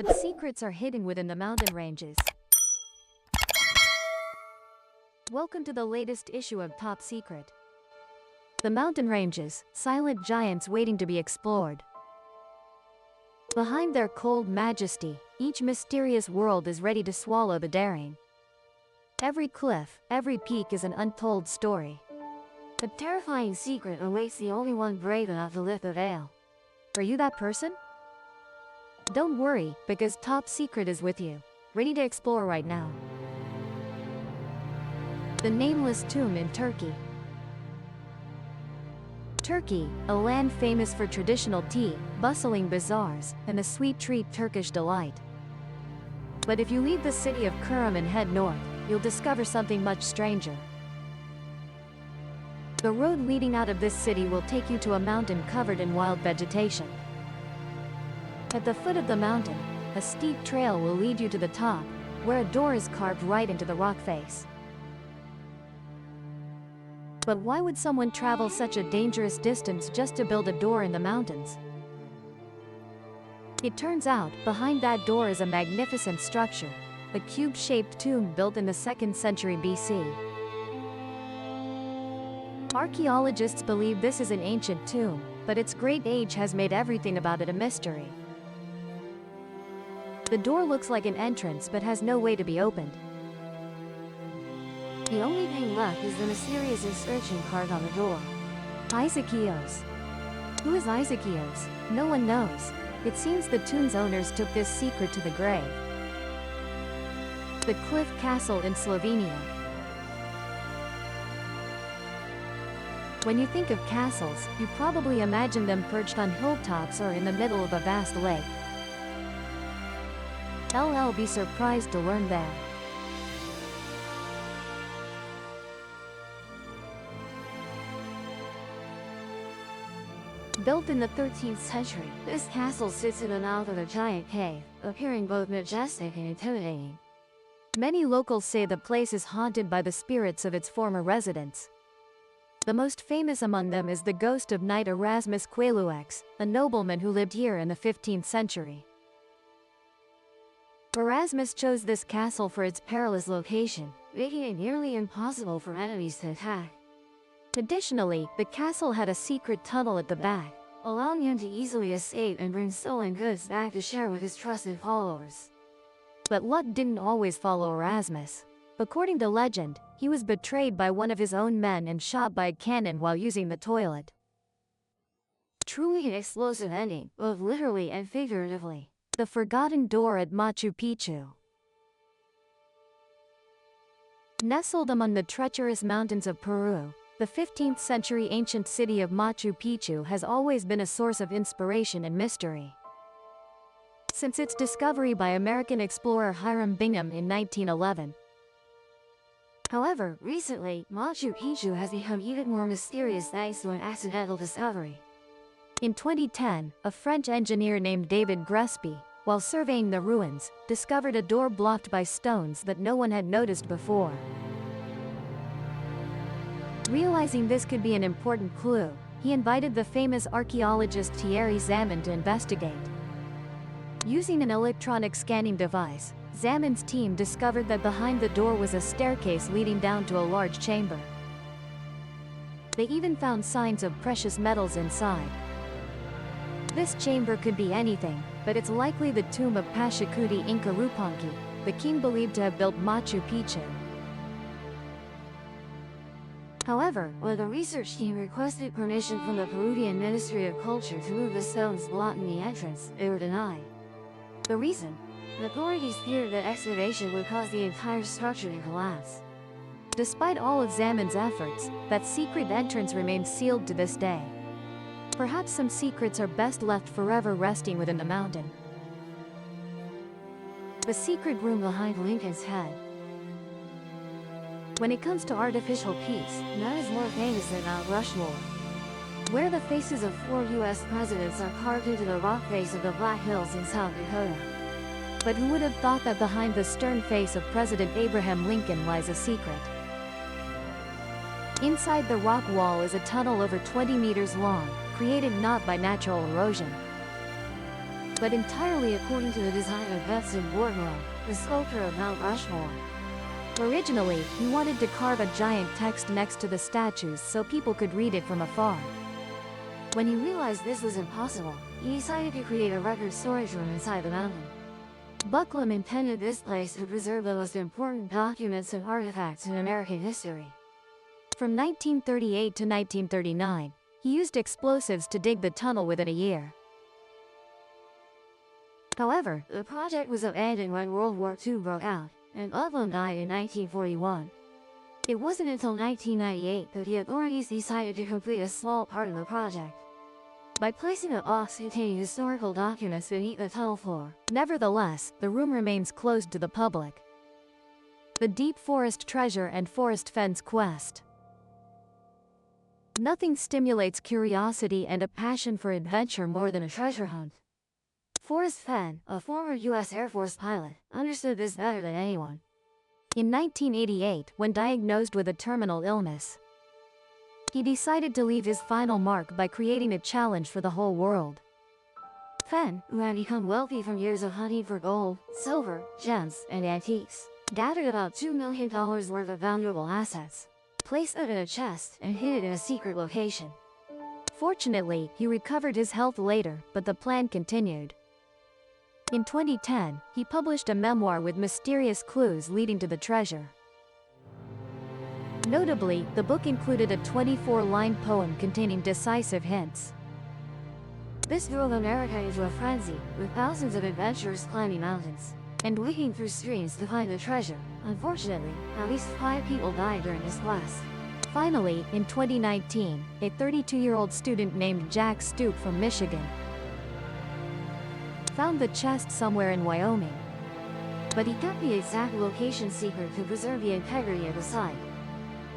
But secrets are hidden within the mountain ranges. Welcome to the latest issue of Top Secret. The mountain ranges, silent giants waiting to be explored. Behind their cold majesty, each mysterious world is ready to swallow the daring. Every cliff, every peak is an untold story. A terrifying secret awaits the only one brave enough to lift the veil. Are you that person? Don't worry, because Top Secret is with you, ready to explore right now. The Nameless Tomb in Turkey. Turkey, a land famous for traditional tea, bustling bazaars, and a sweet treat Turkish delight. But if you leave the city of Kurum and head north, you'll discover something much stranger. The road leading out of this city will take you to a mountain covered in wild vegetation. At the foot of the mountain, a steep trail will lead you to the top, where a door is carved right into the rock face. But why would someone travel such a dangerous distance just to build a door in the mountains? It turns out, behind that door is a magnificent structure, a cube-shaped tomb built in the 2nd century BC. Archaeologists believe this is an ancient tomb, but its great age has made everything about it a mystery. The door looks like an entrance but has no way to be opened. The only thing left is the mysterious inscription carved on the door. Isakios. Who is Isakios? No one knows. It seems the tomb's owners took this secret to the grave. The Cliff Castle in Slovenia. When you think of castles, you probably imagine them perched on hilltops or in the middle of a vast lake. LL be surprised to learn that. Built in the 13th century, this castle sits in the mouth of a giant cave, appearing both majestic and intimidating. Many locals say the place is haunted by the spirits of its former residents. The most famous among them is the ghost of Knight Erasmus Quelux, a nobleman who lived here in the 15th century. Erasmus chose this castle for its perilous location, making it nearly impossible for enemies to attack. Additionally, the castle had a secret tunnel at the back, allowing him to easily escape and bring stolen goods back to share with his trusted followers. But luck didn't always follow Erasmus. According to legend, he was betrayed by one of his own men and shot by a cannon while using the toilet. Truly an explosive ending, both literally and figuratively. The Forgotten Door at Machu Picchu. Nestled among the treacherous mountains of Peru, the 15th century ancient city of Machu Picchu has always been a source of inspiration and mystery. Since its discovery by American explorer Hiram Bingham in 1911. However, recently, Machu Picchu has become even more mysterious thanks to an accidental discovery. In 2010, a French engineer named David Grespi, while surveying the ruins, discovered a door blocked by stones that no one had noticed before. Realizing this could be an important clue, he invited the famous archaeologist Thierry Zaman to investigate. Using an electronic scanning device, Zaman's team discovered that behind the door was a staircase leading down to a large chamber. They even found signs of precious metals inside. This chamber could be anything, but it's likely the tomb of Pachacuti Inca Rupanqui, the king believed to have built Machu Picchu. However, when the research team requested permission from the Peruvian Ministry of Culture to move the stones blocking the entrance, they were denied. The reason? The authorities feared that excavation would cause the entire structure to collapse. Despite all of Zaman's efforts, that secret entrance remains sealed to this day. Perhaps some secrets are best left forever resting within the mountain. The secret room behind Lincoln's head. When it comes to artificial peace, none is more famous than Mount Rushmore, where the faces of 4 U.S. presidents are carved into the rock face of the Black Hills in South Dakota. But who would have thought that behind the stern face of President Abraham Lincoln lies a secret? Inside the rock wall is a tunnel over 20 meters long, created not by natural erosion, but entirely according to the design of Vincent van Gogh, the sculptor of Mount Rushmore. Originally, he wanted to carve a giant text next to the statues so people could read it from afar. When he realized this was impossible, he decided to create a record storage room inside the mountain. Bucklam intended this place to preserve the most important documents and artifacts in American history. From 1938 to 1939, he used explosives to dig the tunnel within a year. However, the project was abandoned when World War II broke out, and Bucklam died in 1941. It wasn't until 1998 that the authorities decided to complete a small part of the project by placing a box containing historical documents beneath the tunnel floor. Nevertheless, the room remains closed to the public. The Deep Forest Treasure and Forrest Fenn's Quest. Nothing stimulates curiosity and a passion for adventure more than a treasure hunt. Forrest Fenn, a former U.S. Air Force pilot, understood this better than anyone. In 1988, when diagnosed with a terminal illness, he decided to leave his final mark by creating a challenge for the whole world. Fenn, who had become wealthy from years of hunting for gold, silver, gems, and antiques, gathered about $2 million worth of valuable assets, placed it in a chest, and hid it in a secret location. Fortunately, he recovered his health later, but the plan continued. In 2010, he published a memoir with mysterious clues leading to the treasure. Notably, the book included a 24-line poem containing decisive hints. This drove America into a frenzy, with thousands of adventurers climbing mountains and wading through streams to find the treasure. Unfortunately, at least 5 people died during this quest. Finally, in 2019, a 32-year-old student named Jack Stoop from Michigan found the chest somewhere in Wyoming, but he kept the exact location secret to preserve the integrity of the site.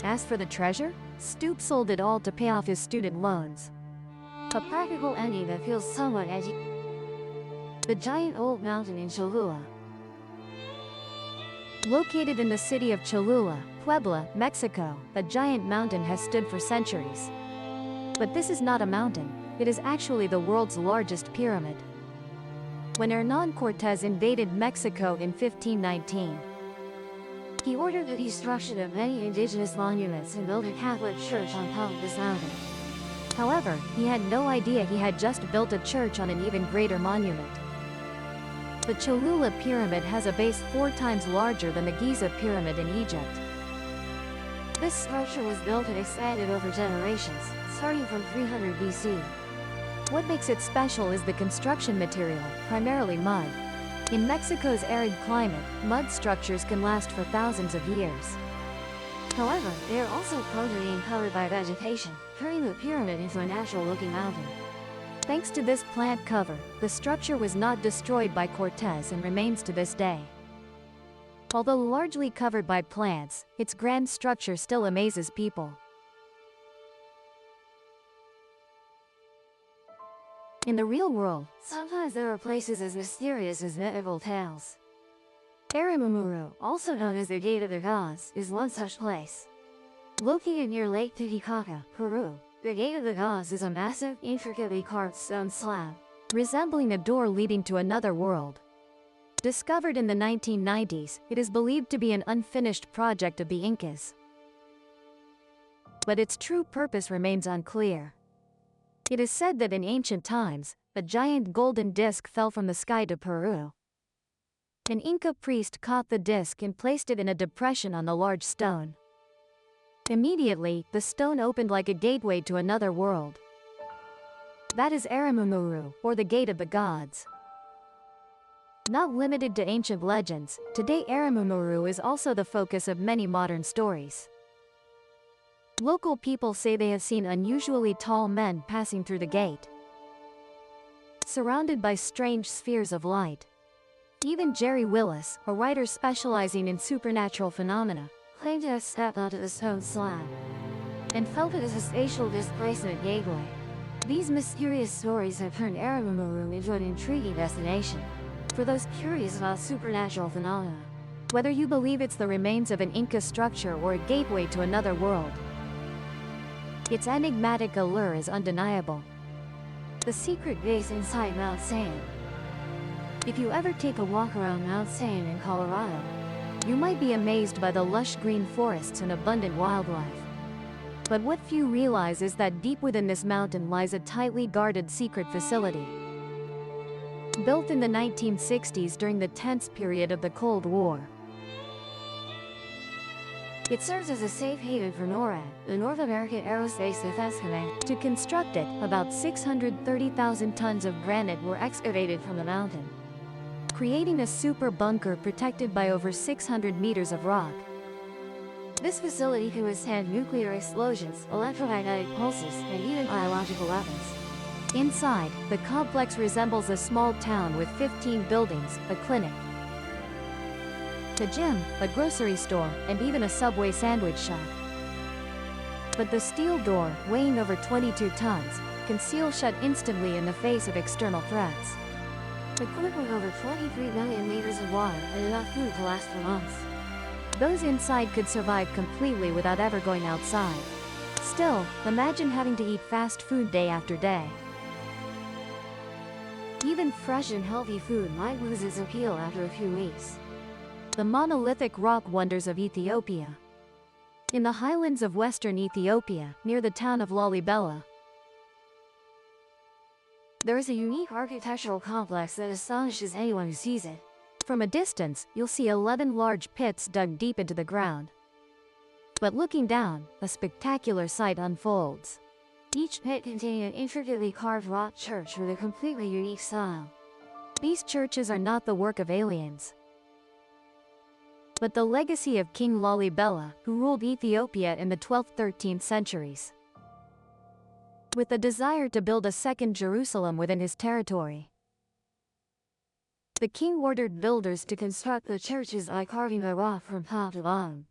As for the treasure, Stoop sold it all to pay off his student loans. A practical ending that feels somewhat edgy. The giant old mountain in Cholula. Located in the city of Cholula, Puebla, Mexico, the giant mountain has stood for centuries. But this is not a mountain, it is actually the world's largest pyramid. When Hernán Cortés invaded Mexico in 1519, he ordered the destruction of many indigenous monuments and built a Catholic church on top of this mountain. However, he had no idea he had just built a church on an even greater monument. The Cholula Pyramid has a base 4 times larger than the Giza Pyramid in Egypt. This structure was built and expanded over generations, starting from 300 BC. What makes it special is the construction material, primarily mud. In Mexico's arid climate, mud structures can last for thousands of years. However, they are also prone to being covered by vegetation, turning the pyramid into a natural-looking mountain. Thanks to this plant cover, the structure was not destroyed by Cortés and remains to this day. Although largely covered by plants, its grand structure still amazes people. In the real world, sometimes there are places as mysterious as mythical tales. Aramumuru, also known as the Gate of the Gods, is one such place. Located near Lake Titicaca, Peru, the Gate of the Gods is a massive, intricately carved stone slab, resembling a door leading to another world. Discovered in the 1990s, it is believed to be an unfinished project of the Incas. But its true purpose remains unclear. It is said that in ancient times, a giant golden disc fell from the sky to Peru. An Inca priest caught the disc and placed it in a depression on the large stone. Immediately, the stone opened like a gateway to another world. That is Aramumuru, or the Gate of the Gods. Not limited to ancient legends, today Aramumuru is also the focus of many modern stories. Local people say they have seen unusually tall men passing through the gate, surrounded by strange spheres of light. Even Jerry Willis, a writer specializing in supernatural phenomena, claimed to have stepped onto the stone slab and felt it as a spatial displacement gateway. These mysterious stories have turned Aramumuru into an intriguing destination for those curious about supernatural phenomena. Whether you believe it's the remains of an Inca structure or a gateway to another world, its enigmatic allure is undeniable. The secret base inside Mount Sand. If you ever take a walk around Mount St. in Colorado, you might be amazed by the lush green forests and abundant wildlife. But what few realize is that deep within this mountain lies a tightly guarded secret facility. Built in the 1960s during the tense period of the Cold War, it serves as a safe haven for NORAD, the North American Aerospace Defense Command. To construct it, about 630,000 tons of granite were excavated from the mountain, creating a super bunker protected by over 600 meters of rock. This facility can withstand nuclear explosions, electromagnetic pulses, and even biological weapons. Inside, the complex resembles a small town with 15 buildings, a clinic, a gym, a grocery store, and even a Subway sandwich shop. But the steel door, weighing over 22 tons, can seal shut instantly in the face of external threats. Equipped with over 23 million liters of water and enough food to last for months, those inside could survive completely without ever going outside. Still, imagine having to eat fast food day after day. Even fresh and healthy food might lose its appeal after a few weeks. The monolithic rock wonders of Ethiopia. In the highlands of western Ethiopia, near the town of Lalibela, there is a unique architectural complex that astonishes anyone who sees it. From a distance, you'll see 11 large pits dug deep into the ground. But looking down, a spectacular sight unfolds. Each pit containing an intricately carved rock church with a completely unique style. These churches are not the work of aliens, but the legacy of King Lalibela, who ruled Ethiopia in the 12th–13th centuries, with a desire to build a second Jerusalem within his territory. The king ordered builders to construct the churches by carving the rock from top to bottom.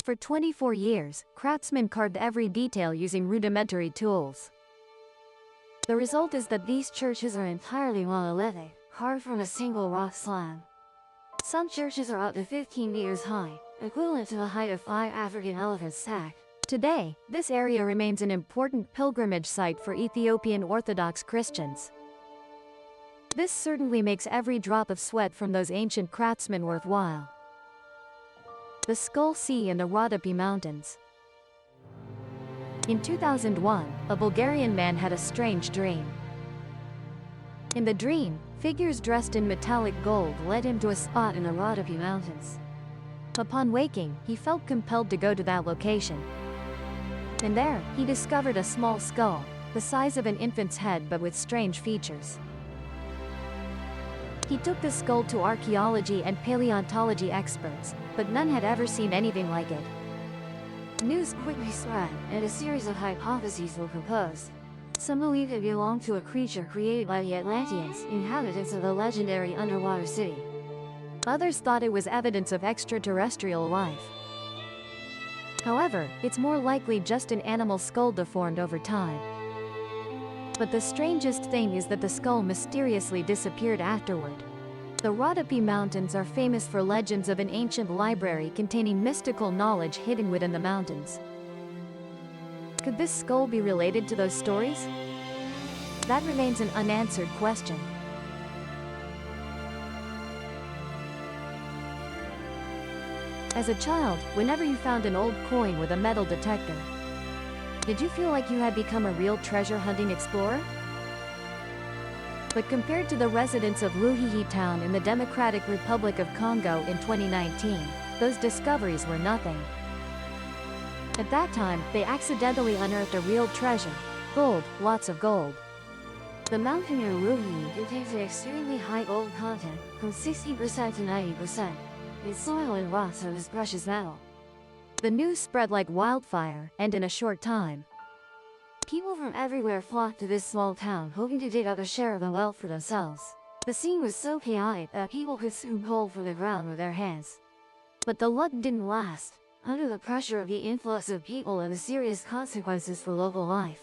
For 24 years, craftsmen carved every detail using rudimentary tools. The result is that these churches are entirely monolithic, carved from a single rock slab. Some churches are up to 15 meters high, equivalent to the height of 5 African elephants stacked. Today, this area remains an important pilgrimage site for Ethiopian Orthodox Christians. This certainly makes every drop of sweat from those ancient craftsmen worthwhile. The Skull Sea in the Rhodope Mountains. In 2001, a Bulgarian man had a strange dream. In the dream, figures dressed in metallic gold led him to a spot in the Rhodope Mountains. Upon waking, he felt compelled to go to that location. And there, he discovered a small skull, the size of an infant's head but with strange features. He took the skull to archaeology and paleontology experts, but none had ever seen anything like it. News quickly spread, and a series of hypotheses were proposed. Some believed it belonged to a creature created by the Atlanteans, inhabitants of the legendary underwater city. Others thought it was evidence of extraterrestrial life. However, it's more likely just an animal skull deformed over time. But the strangest thing is that the skull mysteriously disappeared afterward. The Rhodope Mountains are famous for legends of an ancient library containing mystical knowledge hidden within the mountains. Could this skull be related to those stories? That remains an unanswered question. As a child, whenever you found an old coin with a metal detector, did you feel like you had become a real treasure-hunting explorer? But compared to the residents of Luhihi town in the Democratic Republic of Congo in 2019, those discoveries were nothing. At that time, they accidentally unearthed a real treasure: gold, lots of gold. The mountain near Luhihi contains an extremely high gold content, from 60% to 90%. Its soil and rocks are as precious metal. The news spread like wildfire, and in a short time, people from everywhere flocked to this small town hoping to dig up a share of the wealth for themselves. The scene was so chaotic that people could soon pull from the ground with their hands. But the luck didn't last. Under the pressure of the influx of people and the serious consequences for local life,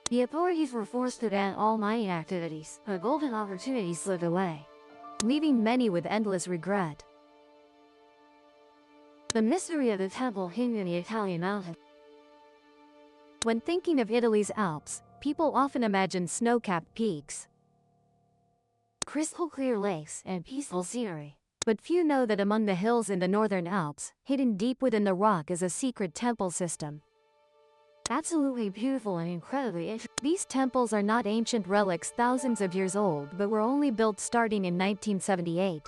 the authorities were forced to ban all mining activities. A golden opportunity slipped away, leaving many with endless regret. The mystery of the temple hidden in the Italian mountain. When thinking of Italy's Alps, people often imagine snow-capped peaks. crystal clear lakes, and peaceful scenery. But few know that among the hills in the northern Alps, hidden deep within the rock is a secret temple system. Absolutely beautiful and incredibly interesting. These temples are not ancient relics thousands of years old, but were only built starting in 1978.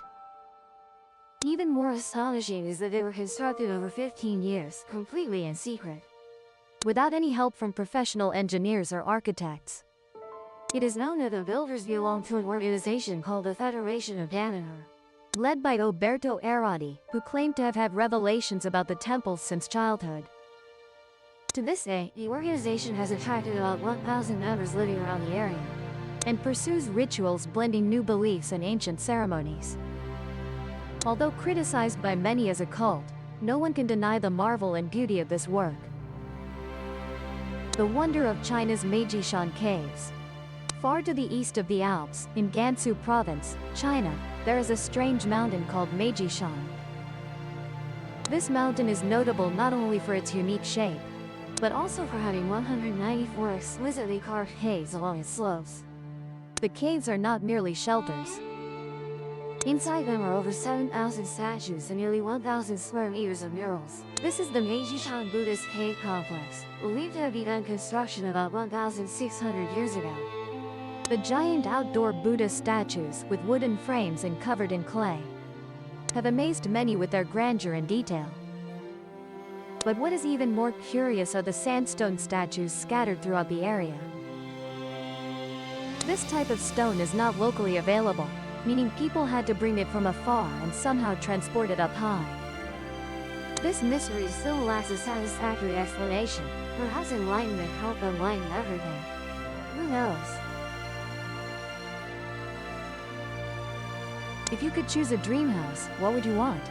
Even more astonishing is that they were constructed over 15 years, completely in secret, without any help from professional engineers or architects. It is known that the builders belong to an organization called the Federation of Danaher, led by Oberto Errati, who claimed to have had revelations about the temples since childhood. To this day, the organization has attracted about 1,000 members living around the area, and pursues rituals blending new beliefs and ancient ceremonies. Although criticized by many as a cult, no one can deny the marvel and beauty of this work. The wonder of China's Meijishan Caves. Far to the east of the Alps, in Gansu Province, China, there is a strange mountain called Meijishan. This mountain is notable not only for its unique shape, but also for having 194 exquisitely carved caves along its slopes. The caves are not merely shelters. Inside them are over 7,000 statues and nearly 1,000 square meters of murals. This is the Meijishan Buddhist Cave Complex, believed to have begun construction about 1,600 years ago. The giant outdoor Buddhist statues, with wooden frames and covered in clay, have amazed many with their grandeur and detail. But what is even more curious are the sandstone statues scattered throughout the area. This type of stone is not locally available, meaning people had to bring it from afar and somehow transport it up high. This mystery still lacks a satisfactory explanation. Perhaps enlightenment helped enlighten everything. Who knows? If you could choose a dream house, what would you want?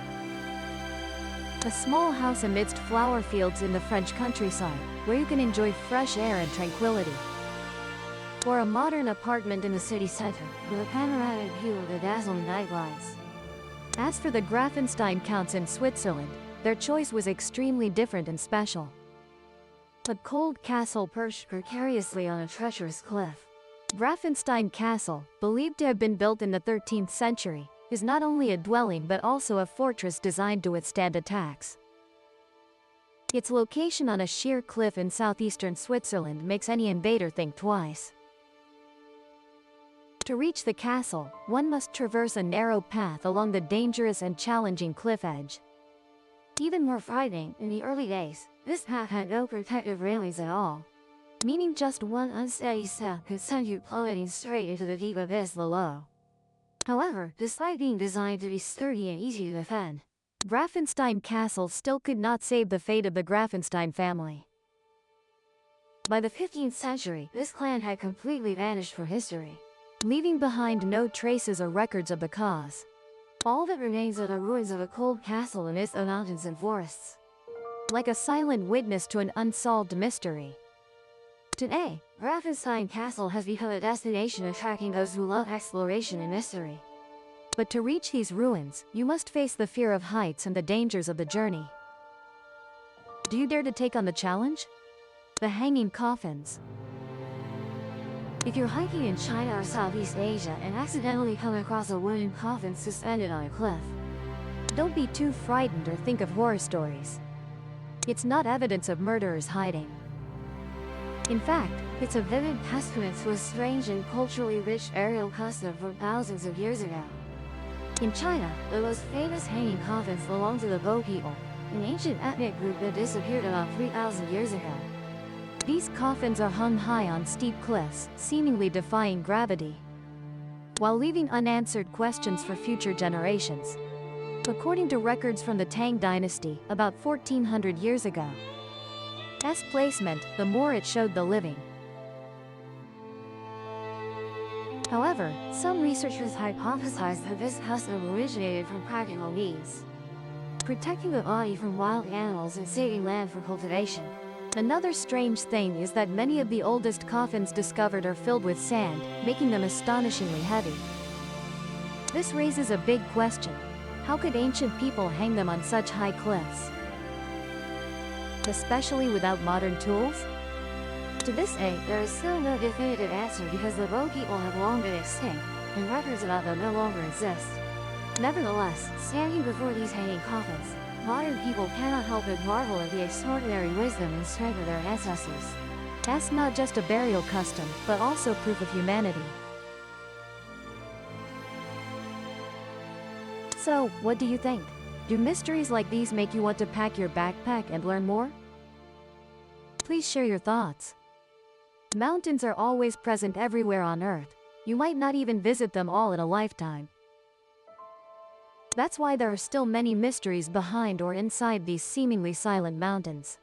A small house amidst flower fields in the French countryside, where you can enjoy fresh air and tranquility. Or a modern apartment in the city center, with a panoramic view of the dazzling night lights. As for the Grafenstein counts in Switzerland, their choice was extremely different and special. A cold castle perched precariously on a treacherous cliff. Grafenstein Castle, believed to have been built in the 13th century, is not only a dwelling but also a fortress designed to withstand attacks. Its location on a sheer cliff in southeastern Switzerland makes any invader think twice. To reach the castle, one must traverse a narrow path along the dangerous and challenging cliff edge. Even more frightening, in the early days, this path had no protective railings at all, meaning just one unsteady step could send you plummeting straight into the deep abyss below. However, despite being designed to be sturdy and easy to defend, Grafenstein Castle still could not save the fate of the Grafenstein family. By the 15th century, this clan had completely vanished from history, leaving behind no traces or records of the cause. All that remains are the ruins of a cold castle amidst the mountains and forests, like a silent witness to an unsolved mystery. Today, Grafenstein Castle has become a destination attracting those who love exploration and mystery. But to reach these ruins, you must face the fear of heights and the dangers of the journey. Do you dare to take on the challenge? The hanging coffins. If you're hiking in China or Southeast Asia and accidentally come across a wooden coffin suspended on a cliff, don't be too frightened or think of horror stories. It's not evidence of murderers hiding. In fact, it's a vivid testament to a strange and culturally rich burial custom from thousands of years ago. In China, the most famous hanging coffins belong to the Bo people, an ancient ethnic group that disappeared about 3,000 years ago. These coffins are hung high on steep cliffs, seemingly defying gravity, while leaving unanswered questions for future generations. According to records from the Tang Dynasty, about 1400 years ago, S placement, the more it showed the living. However, some researchers hypothesize that this custom originated from practical needs, protecting the body from wild animals and saving land for cultivation. Another strange thing is that many of the oldest coffins discovered are filled with sand, making them astonishingly heavy. This raises a big question. How could ancient people hang them on such high cliffs, especially without modern tools? To this day, there is still no definitive answer because the Bo people have long been extinct, and records about them no longer exist. Nevertheless, standing before these hanging coffins, modern people cannot help but marvel at the extraordinary wisdom and strength of their ancestors. That's not just a burial custom, but also proof of humanity. So, what do you think? Do mysteries like these make you want to pack your backpack and learn more? Please share your thoughts. Mountains are always present everywhere on Earth. You might not even visit them all in a lifetime. That's why there are still many mysteries behind or inside these seemingly silent mountains.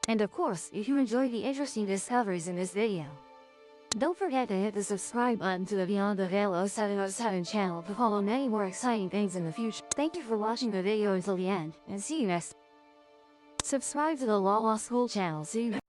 And of course, if you enjoyed the interesting discoveries in this video, don't forget to hit the subscribe button to the Beyond the Veil 0707 channel to follow many more exciting things in the future. Thank you for watching the video until the end, and see you next. Subscribe to the Law School channel so you